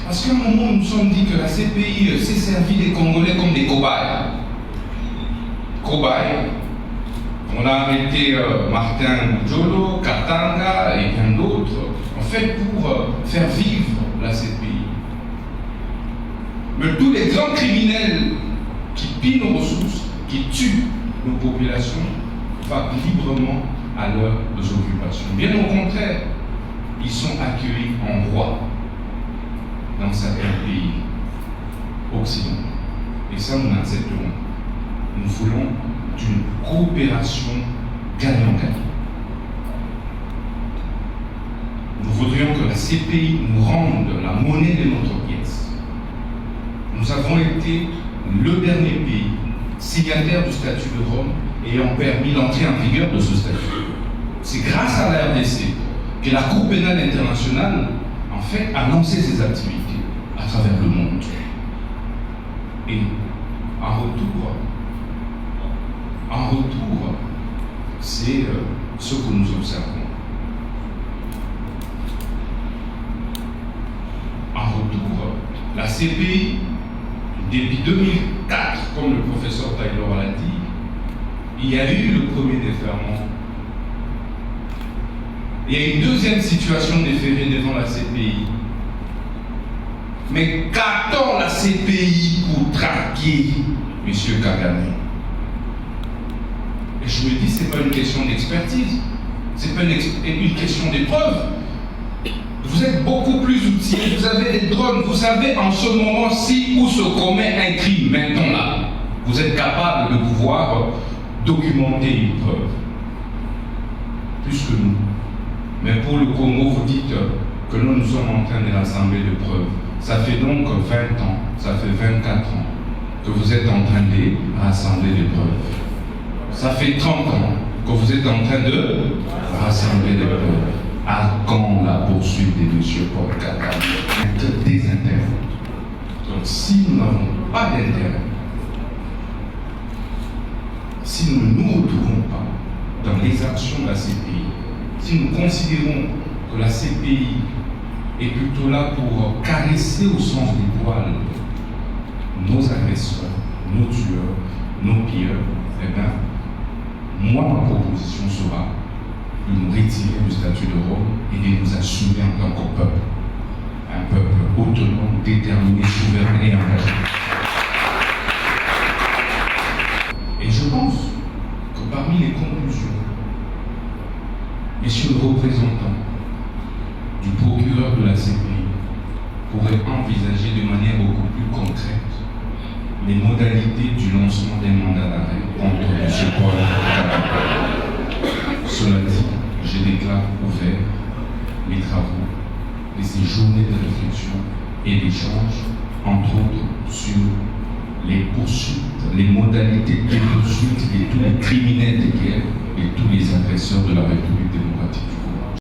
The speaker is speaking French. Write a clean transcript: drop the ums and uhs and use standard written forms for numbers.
Parce qu'à un moment, nous nous sommes dit que la CPI s'est servie des Congolais comme des cobayes. Cobayes. On a arrêté Martin Djolo, Katanga et bien d'autres, en fait, pour faire vivre la CPI. Mais tous les grands criminels qui pillent nos ressources, qui tuent nos populations, vaquent librement à leurs occupations. Bien au contraire, ils sont accueillis en roi dans certains pays occidentaux. Et ça, nous l'accepterons. Nous voulons d'une coopération gagnant-gagnant. Nous voudrions que la CPI nous rende la monnaie de notre pièce. Nous avons été le dernier pays signataire du statut de Rome ayant permis l'entrée en vigueur de ce statut. C'est grâce à la RDC que la Cour pénale internationale, en fait, a lancé ses activités à travers le monde. Et en retour, c'est ce que nous observons. En retour, la CPI, depuis 2004, comme le professeur Taylor l'a dit, il y a eu le premier déferment. Il y a une deuxième situation déférée devant la CPI. Mais qu'attend la CPI pour traquer M. Kagame? Et je me dis, ce n'est pas une question d'expertise, ce n'est pas une question d'épreuve. Vous êtes beaucoup plus outillés, vous avez des drones, vous savez en ce moment-ci où se commet un crime, maintenant là. Vous êtes capable de pouvoir documenter une preuve. Plus que nous. Mais pour le Congo, vous dites que nous sommes en train de rassembler des preuves. Ça fait donc 20 ans, ça fait 24 ans que vous êtes en train de rassembler des preuves. Ça fait 30 ans que vous êtes en train de rassembler des preuves. À quand la poursuite de M. Paul Kagame? Des intérêts. Donc si nous n'avons pas d'intérêt, si nous ne nous retrouvons pas dans les actions de la CPI, si nous considérons que la CPI est plutôt là pour caresser au sens du poil nos agresseurs, nos tueurs, nos pilleurs, eh bien, moi, ma proposition sera de nous retirer du statut de Rome et de nous assumer en tant que peuple. Un peuple autonome, déterminé, souverain et engagé. Et je pense que parmi les conclusions, messieurs le représentant du procureur de la CPI pourrait envisager de manière beaucoup plus concrète les modalités du lancement des mandats d'arrêt contre M. Paul Kagame. Cela dit, je déclare ouvert les travaux de ces journées de réflexion et d'échange, entre autres sur les poursuites, les modalités de poursuite de tous les criminels de guerre et tous les agresseurs de la République démocratique.